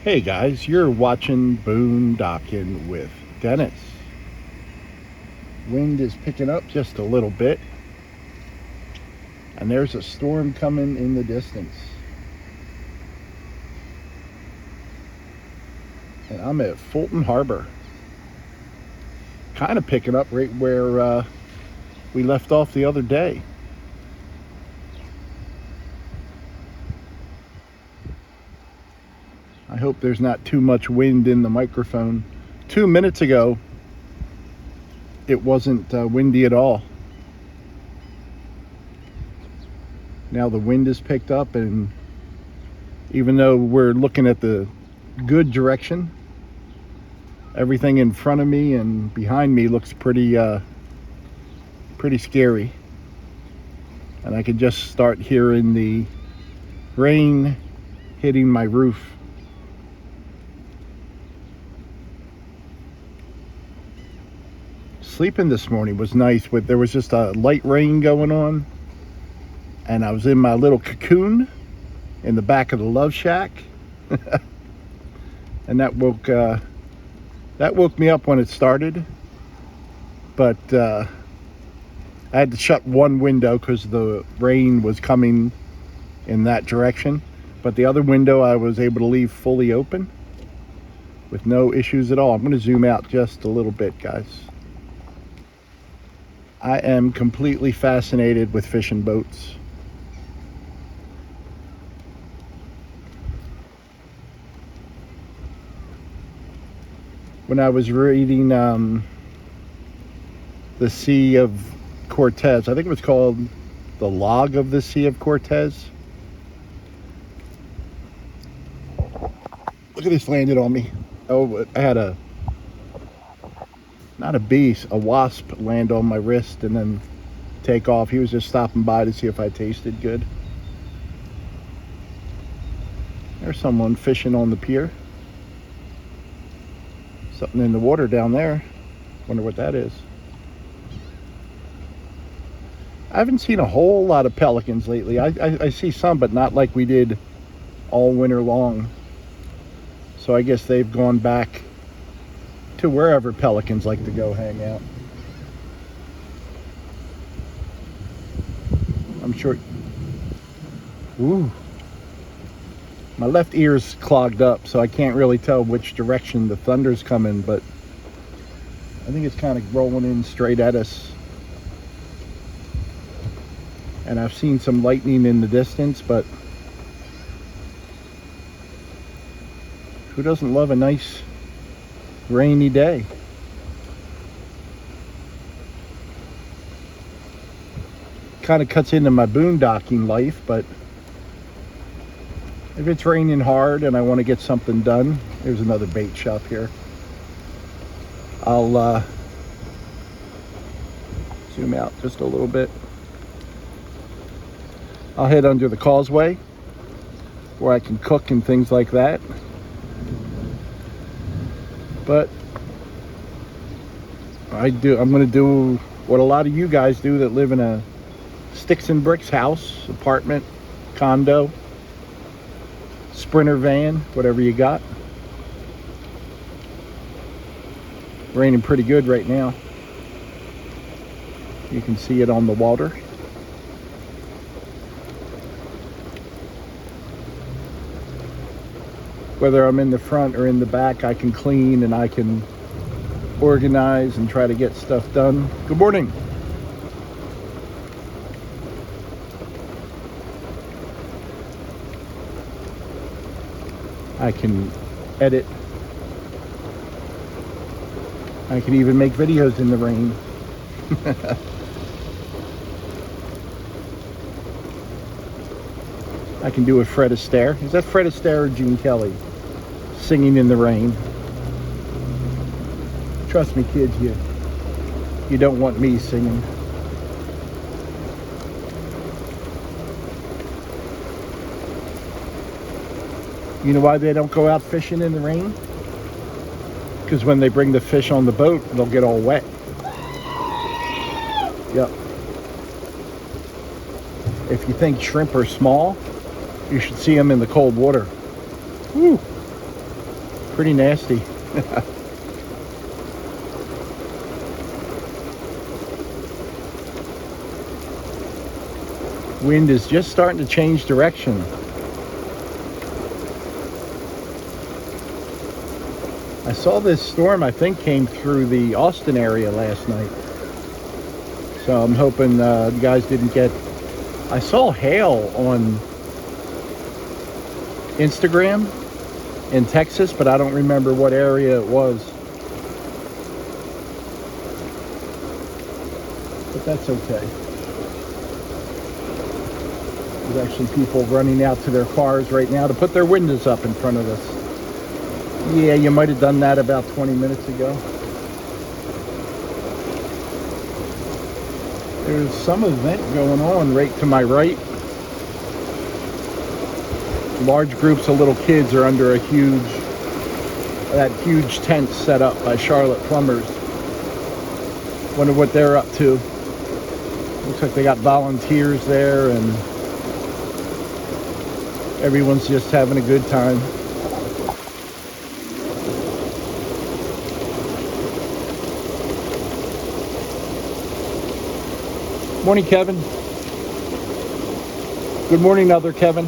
Hey guys, you're watching Boondocking with Dennis. Wind is picking up just a little bit, and there's a storm coming in the distance. And I'm at Fulton Harbor, kind of picking up right where we left off the other day. I hope there's not too much wind in the microphone. 2 minutes ago, it wasn't windy at all. Now the wind is picked up, and even though we're looking at the good direction, everything in front of me and behind me looks pretty scary. And I can just start hearing the rain hitting my roof. Sleeping this morning was nice, but there was just a light rain going on, and I was in my little cocoon in the back of the love shack. And that woke me up when it started, but I had to shut one window because the rain was coming in that direction, but the other window I was able to leave fully open with no issues at all. I'm going to zoom out just a little bit, guys. I am completely fascinated with fishing boats. When I was reading the Sea of Cortez, I think it was called The Log of the Sea of Cortez. Look at this, landed on me. Oh, I had not a bee, a wasp land on my wrist and then take off. He was just stopping by to see if I tasted good. There's someone fishing on the pier. Something in the water down there. Wonder what that is. I haven't seen a whole lot of pelicans lately. I see some, but not like we did all winter long. So I guess they've gone back to wherever pelicans like to go hang out. I'm sure. Ooh. My left ear's clogged up, so I can't really tell which direction the thunder's coming, but I think it's kind of rolling in straight at us. And I've seen some lightning in the distance, but who doesn't love a nice rainy day? Kind of cuts into my boondocking life, but if it's raining hard and I want to get something done, there's another bait shop here. I'll zoom out just a little bit. I'll head under the causeway where I can cook and things like that. But I'm going to do what a lot of you guys do that live in a sticks and bricks house, apartment, condo, Sprinter van, whatever you got. Raining pretty good right now. You can see it on the water. Whether I'm in the front or in the back, I can clean and I can organize and try to get stuff done. Good morning. I can edit. I can even make videos in the rain. I can do a Fred Astaire. Is that Fred Astaire or Gene Kelley? Singing in the rain. Trust me, kids, you don't want me singing. You know why they don't go out fishing in the rain? Because when they bring the fish on the boat, they'll get all wet. Yep. If you think shrimp are small, you should see them in the cold water. Woo. Pretty nasty. Wind is just starting to change direction. I saw this storm, I think, came through the Austin area last night. So I'm hoping you guys didn't get... I saw hail on Instagram in Texas, but I don't remember what area it was. But that's okay. There's actually people running out to their cars right now to put their windows up in front of us. Yeah, you might have done that about 20 minutes ago. There's some event going on right to my right. Large groups of little kids are under that huge tent set up by Charlotte Plumbers. Wonder what they're up to. Looks like they got volunteers there and everyone's just having a good time. Morning, Kevin. Good morning, other Kevin.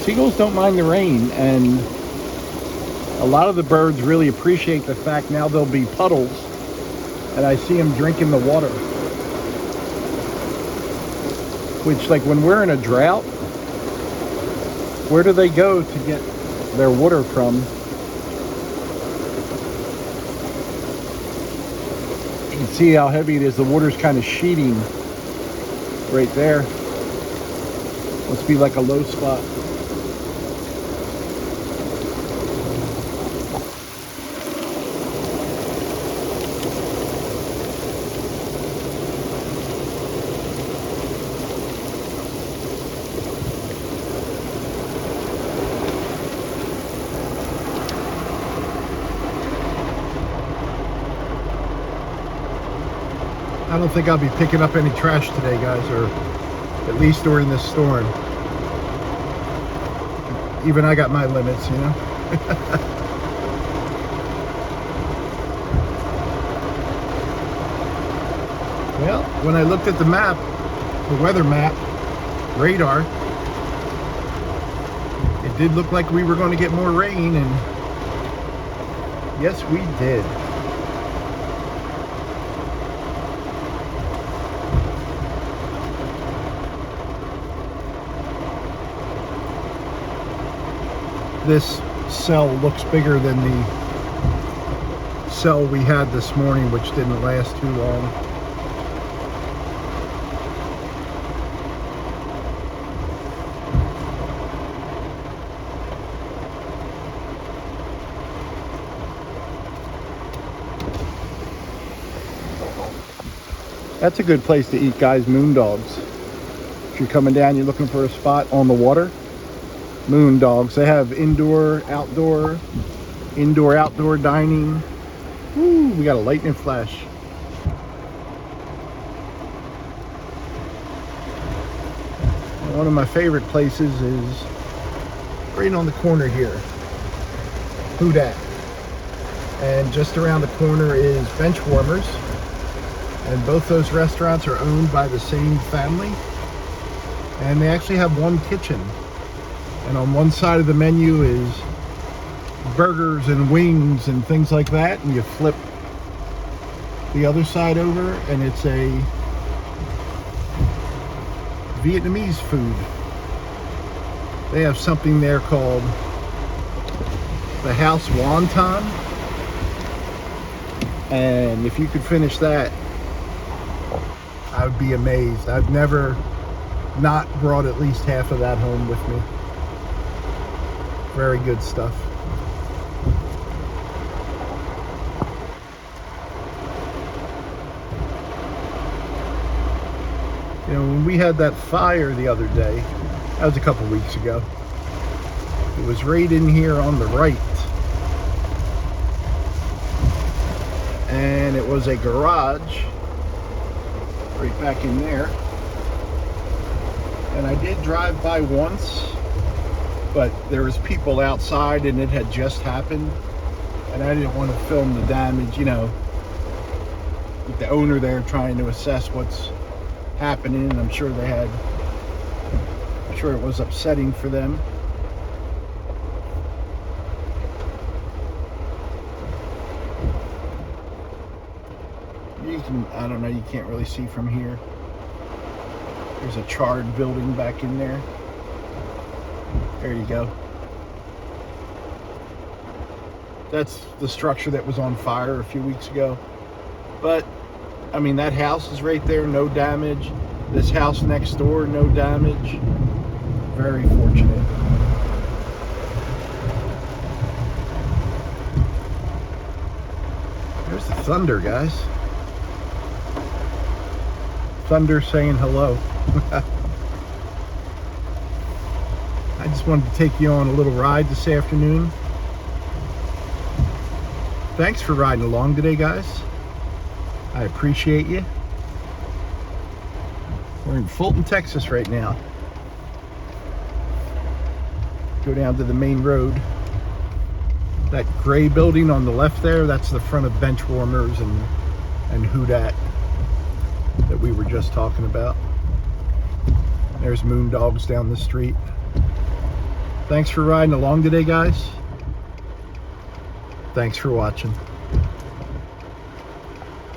Seagulls don't mind the rain, and a lot of the birds really appreciate the fact now there'll be puddles, and I see them drinking the water. Which, like, when we're in a drought, where do they go to get their water from? You can see how heavy it is. The water's kind of sheeting right there. Must be like a low spot. I don't think I'll be picking up any trash today, guys, or at least during this storm. Even I got my limits, you know? Well, when I looked at the map, the weather map, radar, it did look like we were going to get more rain, and yes, we did. This cell looks bigger than the cell we had this morning, which didn't last too long. That's a good place to eat, guys. Moondogs. If you're coming down, you're looking for a spot on the water. Moondogs. They have indoor, outdoor dining. Woo, we got a lightning flash. One of my favorite places is right on the corner here. Who dat? And just around the corner is Bench Warmers. And both those restaurants are owned by the same family. And they actually have one kitchen. And on one side of the menu is burgers and wings and things like that. And you flip the other side over and it's a Vietnamese food. They have something there called the House Wonton. And if you could finish that, I would be amazed. I've never not brought at least half of that home with me. Very good stuff. You know, when we had that fire the other day, that was a couple weeks ago, it was right in here on the right. And it was a garage right back in there. And I did drive by once, but there was people outside and it had just happened, and I didn't want to film the damage, you know, with the owner there trying to assess what's happening. And I'm sure it was upsetting for them. You can, I don't know, you can't really see from here. There's a charred building back in there. There you go. That's the structure that was on fire a few weeks ago. But, I mean, that house is right there, no damage. This house next door, no damage. Very fortunate. There's the thunder, guys. Thunder saying hello. I just wanted to take you on a little ride this afternoon. Thanks for riding along today, guys. I appreciate you. We're in Fulton, Texas right now. Go down to the main road. That gray building on the left there, that's the front of Benchwarmers and Who Dat that we were just talking about. There's Moondogs down the street. Thanks for riding along today, guys. Thanks for watching.